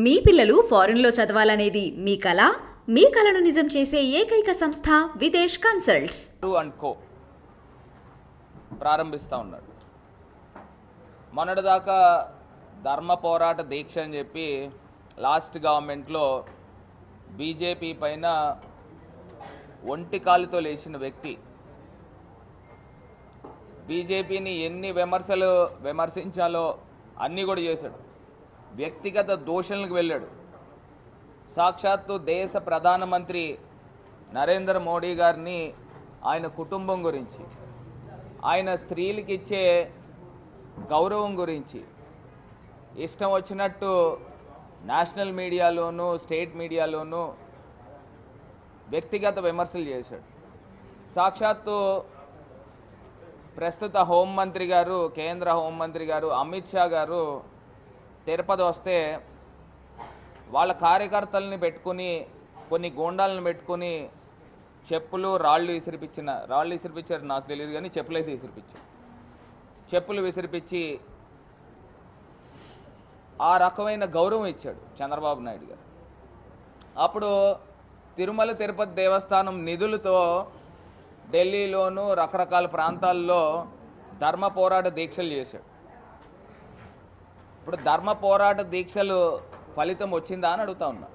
మీ పిల్లలు ఫారెన్లో చదవాలనేది మీ కల? మీ కలను నిజం చేసే ఏకైక సంస్థ విదేశ్ కన్సల్ట్స్ అండ్ కో ప్రారంభిస్తూ ఉన్నాడు. మొన్నటిదాకా ధర్మ పోరాట దీక్ష అని చెప్పి లాస్ట్ గవర్నమెంట్లో బీజేపీ పైన ఒంటి కాలుతో లేచిన వ్యక్తి, బీజేపీని ఎన్ని విమర్శించాలో అన్నీ కూడా చేశాడు. వ్యక్తిగత దోషణలకు వెళ్ళాడు. సాక్షాత్తు దేశ ప్రధానమంత్రి నరేంద్ర మోడీ గారిని, ఆయన కుటుంబం గురించి, ఆయన స్త్రీలకు ఇచ్చే గౌరవం గురించి ఇష్టం వచ్చినట్టు నేషనల్ మీడియాలోనూ స్టేట్ మీడియాలోనూ వ్యక్తిగత విమర్శలు చేశాడు. సాక్షాత్తు ప్రస్తుత హోంమంత్రి గారు, కేంద్ర హోంమంత్రి గారు అమిత్ షా గారు తిరుపతి వస్తే వాళ్ళ కార్యకర్తల్ని పెట్టుకుని, కొన్ని గూండాలను పెట్టుకుని చెప్పులు రాళ్ళు విసిరిపించారు నాకు తెలియదు కానీ చెప్పులైతే విసిరిపించారు. చెప్పులు విసిరిపించి ఆ రకమైన గౌరవం ఇచ్చాడు చంద్రబాబు నాయుడు గారు. అప్పుడు తిరుమల తిరుపతి దేవస్థానం నిధులతో ఢిల్లీలోనూ రకరకాల ప్రాంతాల్లో ధర్మ పోరాట దీక్షలు చేశాడు. ఇప్పుడు ధర్మ పోరాట దీక్షలు ఫలితం వచ్చిందా అని అడుగుతా ఉన్నా.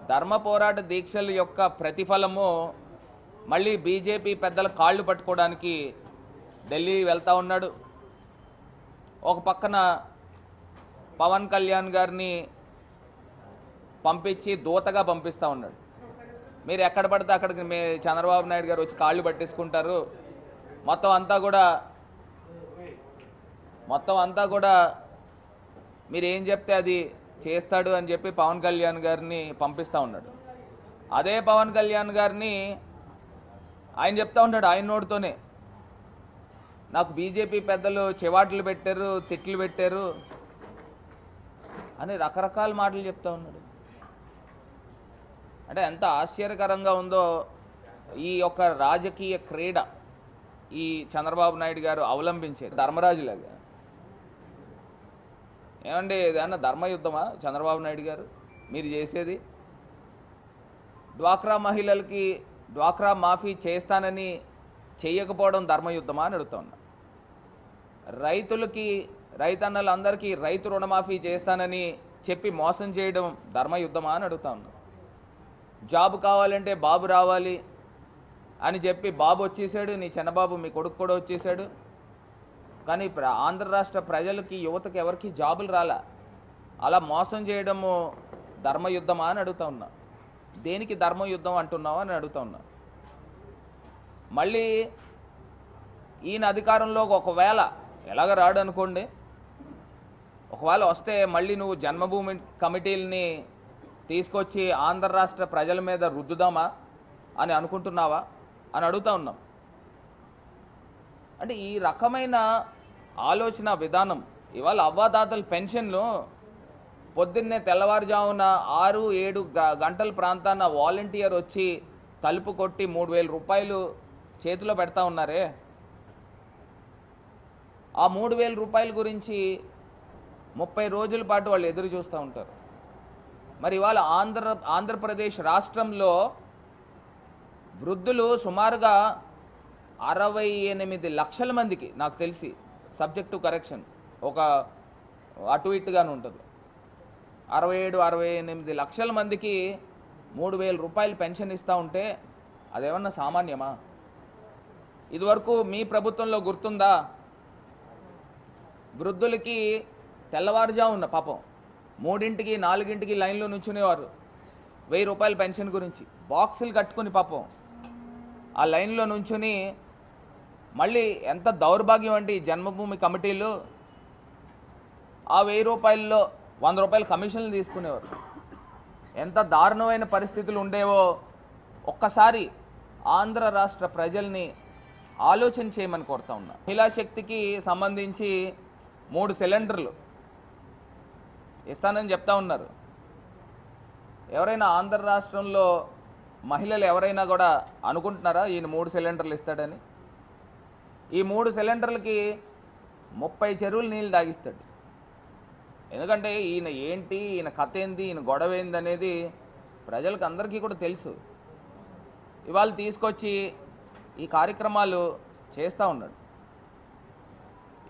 ధర్మ పోరాట దీక్షల యొక్క ప్రతిఫలము మళ్ళీ బీజేపీ పెద్దల కాళ్ళు పట్టుకోవడానికి ఢిల్లీ వెళ్తూ ఉన్నాడు. ఒక పక్కన పవన్ కళ్యాణ్ గారిని పంపించి దూతగా పంపిస్తూ ఉన్నాడు. మీరు ఎక్కడ పడితే అక్కడికి చంద్రబాబు నాయుడు గారు వచ్చి కాళ్ళు పట్టేసుకుంటారు, మొత్తం అంతా కూడా మీరు ఏం చెప్తే అది చేస్తాడు అని చెప్పి పవన్ కళ్యాణ్ గారిని పంపిస్తూ ఉన్నాడు. అదే పవన్ కళ్యాణ్ గారిని ఆయన చెప్తా ఉన్నాడు ఆయన నోటితోనే, నాకు బీజేపీ పెద్దలు చివాట్లు పెట్టారు, తిట్లు పెట్టారు అని రకరకాల మాటలు చెప్తా ఉన్నాడు. అంటే ఎంత ఆశ్చర్యకరంగా ఉందో ఈ యొక్క రాజకీయ క్రీడ ఈ చంద్రబాబు నాయుడు గారు అవలంబించేది. ధర్మరాజులాగా ఏమండి, ఏదన్నా ధర్మయుద్ధమా చంద్రబాబు నాయుడు గారు మీరు చేసేది? డ్వాక్రా మహిళలకి డ్వాక్రా మాఫీ చేస్తానని చేయకపోవడం ధర్మయుద్ధమా అని అడుగుతా ఉన్నా. రైతన్నలందరికీ రైతు రుణమాఫీ చేస్తానని చెప్పి మోసం చేయడం ధర్మయుద్ధమా అని అడుగుతా ఉన్నా. జాబ్ కావాలంటే బాబు రావాలి అని చెప్పి బాబు వచ్చేసాడు, నీ చిన్నబాబు మీ కొడుకు కూడా వచ్చేసాడు, కానీ ఆంధ్ర రాష్ట్ర ప్రజలకి, యువతకి ఎవరికి జాబులు రాలా. అలా మోసం చేయడము ధర్మయుద్ధమా అని అడుగుతా ఉన్నా. దేనికి ధర్మయుద్ధం అంటున్నావా అని అడుగుతా ఉన్నా. మళ్ళీ ఈయన అధికారంలోకి ఒకవేళ ఎలాగ రాడు అనుకోండి, ఒకవేళ వస్తే మళ్ళీ నువ్వు జన్మభూమి కమిటీలని తీసుకొచ్చి ఆంధ్ర రాష్ట్ర ప్రజల మీద రుద్దుదామా అని అనుకుంటున్నావా అని అడుగుతా ఉన్నాం. అంటే ఈ రకమైన ఆలోచన విధానం ఇవాళ అవ్వాతాతల పెన్షన్లు పొద్దున్నే తెల్లవారుజామున 6-7 గంటల ప్రాంతాన వాలంటీర్ వచ్చి తలుపు కొట్టి 3,000 రూపాయలు చేతిలో పెడతా ఉన్నారే, ఆ 3,000 రూపాయల గురించి 30 రోజుల పాటు వాళ్ళు ఎదురు చూస్తూ ఉంటారు. మరి ఇవాళ ఆంధ్రప్రదేశ్ రాష్ట్రంలో వృద్ధులు సుమారుగా 68 లక్షల మందికి, నాకు తెలిసి సబ్జెక్ట్ టు కరెక్షన్ ఒక అటు ఇటుగానే ఉంటుంది, 67-68 లక్షల మందికి 3,000 రూపాయలు పెన్షన్ ఇస్తూ ఉంటే అదేమన్నా సామాన్యమా? ఇదివరకు మీ ప్రభుత్వంలో గుర్తుందా, వృద్ధులకి తెల్లవారుజామున పాపం 3-4 లైన్లో నుంచునేవారు 1000 రూపాయల పెన్షన్ గురించి, బాక్సులు కట్టుకుని పాపం ఆ లైన్లో నుంచుని, మళ్ళీ ఎంత దౌర్భాగ్యం అంటే ఈ జన్మభూమి కమిటీలు ఆ 1000 రూపాయల్లో 100 రూపాయల కమిషన్లు తీసుకునేవారు. ఎంత దారుణమైన పరిస్థితులు ఉండేవో ఒక్కసారి ఆంధ్ర రాష్ట్ర ప్రజల్ని ఆలోచన చేయమని కోరుతా ఉన్నా. మహిళా శక్తికి సంబంధించి 3 సిలిండర్లు ఇస్తానని చెప్తా ఉన్నారు. ఎవరైనా ఆంధ్ర రాష్ట్రంలో మహిళలు ఎవరైనా కూడా అనుకుంటున్నారా ఈయన 3 సిలిండర్లు ఇస్తాడని? ఈ 3 సిలిండర్లకి 30 చెరువులు నీళ్ళు తాగిస్తాడు. ఎందుకంటే ఈయన ఏంటి, ఈయన కథ ఏంది, ఈయన గొడవ ఏంది అనేది ప్రజలకు అందరికీ కూడా తెలుసు. ఇవాళ తీసుకొచ్చి ఈ కార్యక్రమాలు చేస్తూ ఉన్నాడు.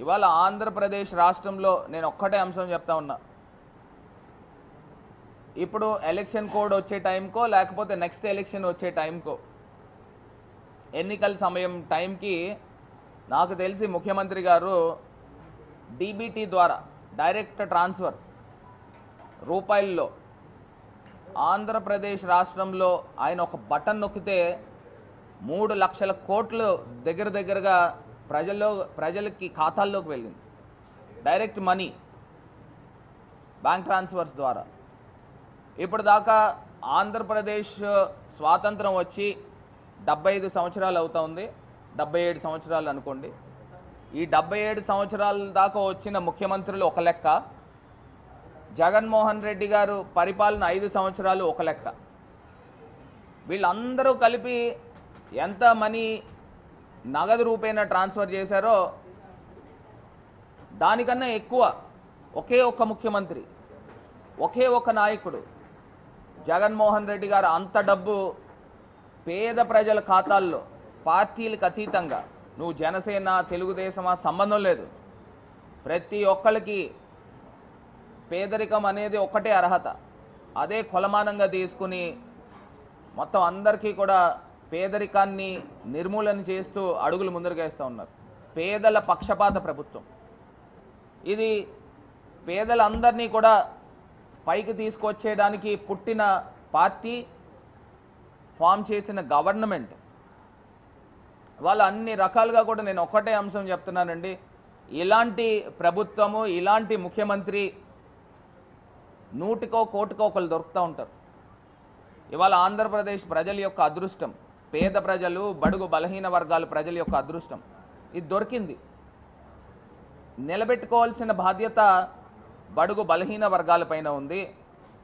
ఇవాళ ఆంధ్రప్రదేశ్ రాష్ట్రంలో నేను ఒక్కటే అంశం చెప్తా ఉన్నా. ఇప్పుడు ఎలక్షన్ కోడ్ వచ్చే టైంకో లేకపోతే నెక్స్ట్ ఎలక్షన్ వచ్చే టైంకో ఎన్నికల సమయం టైంకి నాకు తెలిసి ముఖ్యమంత్రి గారు డీబీటీ ద్వారా డైరెక్ట్ ట్రాన్స్ఫర్ రూపాయల్లో ఆంధ్రప్రదేశ్ రాష్ట్రంలో ఆయన ఒక బటన్ నొక్కితే 3 లక్షల కోట్లు దగ్గరగా ప్రజలకి ఖాతాల్లోకి వెళ్ళింది. డైరెక్ట్ మనీ బ్యాంక్ ట్రాన్స్ఫర్స్ ద్వారా. ఇప్పుడు దాకా ఆంధ్రప్రదేశ్ స్వాతంత్రం వచ్చి 75 సంవత్సరాలు అవుతుంది, 77 సంవత్సరాలు అనుకోండి. ఈ 77 సంవత్సరాల దాకా వచ్చిన ముఖ్యమంత్రులు ఒక లెక్క, జగన్మోహన్ రెడ్డి గారు పరిపాలన 5 సంవత్సరాలు ఒక లెక్క. వీళ్ళందరూ కలిపి ఎంత మనీ నగదు రూపేణా ట్రాన్స్ఫర్ చేశారో దానికన్నా ఎక్కువ ఒకే ఒక్క ముఖ్యమంత్రి, ఒకే ఒక్క నాయకుడు జగన్మోహన్ రెడ్డి గారు అంత డబ్బు పేద ప్రజల ఖాతాల్లో పార్టీలకు అతీతంగా, నువ్వు జనసేన తెలుగుదేశమా సంబంధం లేదు, ప్రతి ఒక్కరికి పేదరికం అనేది ఒక్కటే అర్హత, అదే కొలమానంగా తీసుకుని మొత్తం అందరికీ కూడా పేదరికాన్ని నిర్మూలన చేస్తూ అడుగులు ముందరకేస్తూ ఉన్నారు. పేదల పక్షపాత ప్రభుత్వం ఇది. పేదలందరినీ కూడా పైకి తీసుకొచ్చేయడానికి పుట్టిన పార్టీ, ఫామ్ చేసిన గవర్నమెంట్. వాళ్ళు అన్ని రకాలుగా కూడా నేను ఒక్కటే అంశం చెప్తున్నానండి, ఇలాంటి ప్రభుత్వము, ఇలాంటి ముఖ్యమంత్రి 100కో కోటికో ఒకళ్ళు దొరుకుతూ ఉంటారు. ఇవాళ ఆంధ్రప్రదేశ్ ప్రజల యొక్క అదృష్టం, పేద ప్రజలు, బడుగు బలహీన వర్గాల ప్రజల యొక్క అదృష్టం ఇది దొరికింది. నిలబెట్టుకోవాల్సిన బాధ్యత బడుగు బలహీన వర్గాలపైన ఉంది,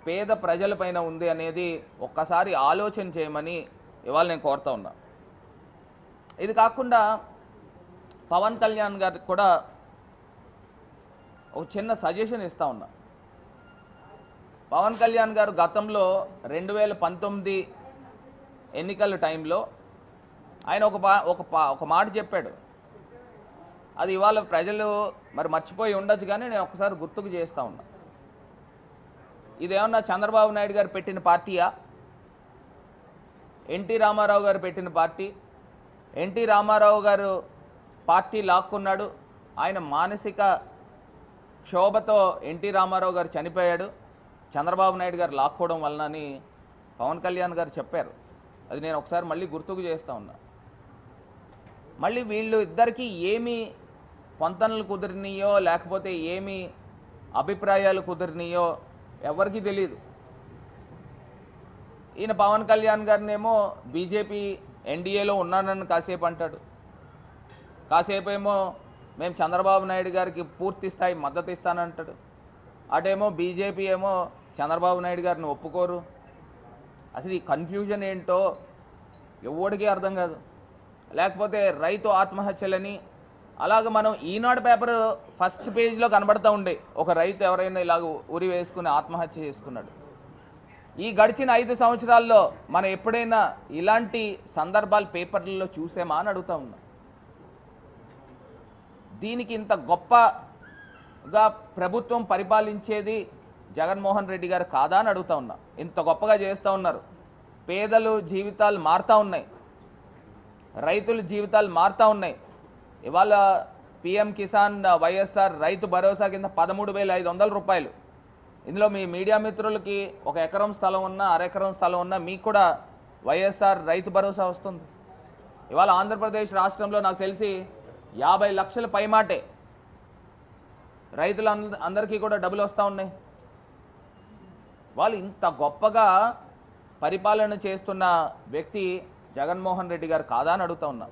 పేద ప్రజలపైన ఉంది అనేది ఒక్కసారి ఆలోచన చేయమని ఇవాళ నేను కోరుతా ఉన్నా. ఇది కాకుండా పవన్ కళ్యాణ్ గారికి కూడా ఒక చిన్న సజెషన్ ఇస్తా ఉన్నా. పవన్ కళ్యాణ్ గారు గతంలో 2019 ఎన్నికల టైంలో ఆయన ఒక మాట చెప్పాడు. అది ఇవాళ ప్రజలు మరి మర్చిపోయి ఉండొచ్చు, కానీ నేను ఒకసారి గుర్తుకు చేస్తూ ఉన్నా. ఇదేమన్నా చంద్రబాబు నాయుడు గారు పెట్టిన పార్టీయా? ఎన్టీ రామారావు గారు పెట్టిన పార్టీ. ఎన్టీ రామారావు గారు పార్టీ లాక్కున్నాడు, ఆయన మానసిక క్షోభతో ఎన్టీ రామారావు గారు చనిపోయాడు, చంద్రబాబు నాయుడు గారు లాక్కోవడం వలన అని పవన్ కళ్యాణ్ గారు చెప్పారు. అది నేను ఒకసారి మళ్ళీ గుర్తుకు చేస్తూ ఉన్నా. మళ్ళీ వీళ్ళు ఇద్దరికీ ఏమి పొంతనలు కుదిరినాయో లేకపోతే ఏమి అభిప్రాయాలు కుదిరినాయో ఎవరికి తెలియదు. ఈయన పవన్ కళ్యాణ్ గారినేమో బీజేపీ ఎన్డీఏలో ఉన్నానని కాసేపు అంటాడు, కాసేపు ఏమో మేము చంద్రబాబు నాయుడు గారికి పూర్తి స్థాయి మద్దతు ఇస్తానంటాడు. అటేమో బీజేపీ ఏమో చంద్రబాబు నాయుడు గారిని ఒప్పుకోరు. అసలు ఈ కన్ఫ్యూజన్ ఏంటో ఎవడికి అర్థం కాదు. లేకపోతే రైతు ఆత్మహత్యలని అలాగ మనం ఈనాడు పేపర్ ఫస్ట్ పేజ్లో కనబడుతూ ఉండే ఒక రైతు ఎవరైనా ఇలాగ ఉరి వేసుకుని ఆత్మహత్య చేసుకున్నాడు. ఈ గడిచిన 5 సంవత్సరాల్లో మనం ఎప్పుడైనా ఇలాంటి సందర్భాలు పేపర్లలో చూసామా అని అడుగుతా ఉన్నా. దీనికి ఇంత గొప్పగా ప్రభుత్వం పరిపాలించేది జగన్మోహన్ రెడ్డి గారు కాదా అని అడుగుతా ఉన్నా. ఇంత గొప్పగా చేస్తూ ఉన్నారు. పేదలు జీవితాలు మారుతూ ఉన్నాయి, రైతుల జీవితాలు మారుతూ ఉన్నాయి. ఇవాళ పిఎం కిసాన్ వైఎస్ఆర్ రైతు భరోసా కింద 13,500 రూపాయలు. ఇందులో మీ మీడియా మిత్రులకి 1 ఎకరం స్థలం ఉన్నా, అరెకరం స్థలం ఉన్నా మీకు కూడా వైఎస్ఆర్ రైతు భరోసా వస్తుంది. ఇవాళ ఆంధ్రప్రదేశ్ రాష్ట్రంలో నాకు తెలిసి 50 లక్షల పైమాటే రైతులు అందరికీ కూడా డబ్బులు వస్తూ ఉన్నాయి. వాళ్ళు ఇంత గొప్పగా పరిపాలన చేస్తున్న వ్యక్తి జగన్మోహన్ రెడ్డి గారు కాదా అని అడుగుతా ఉన్నా.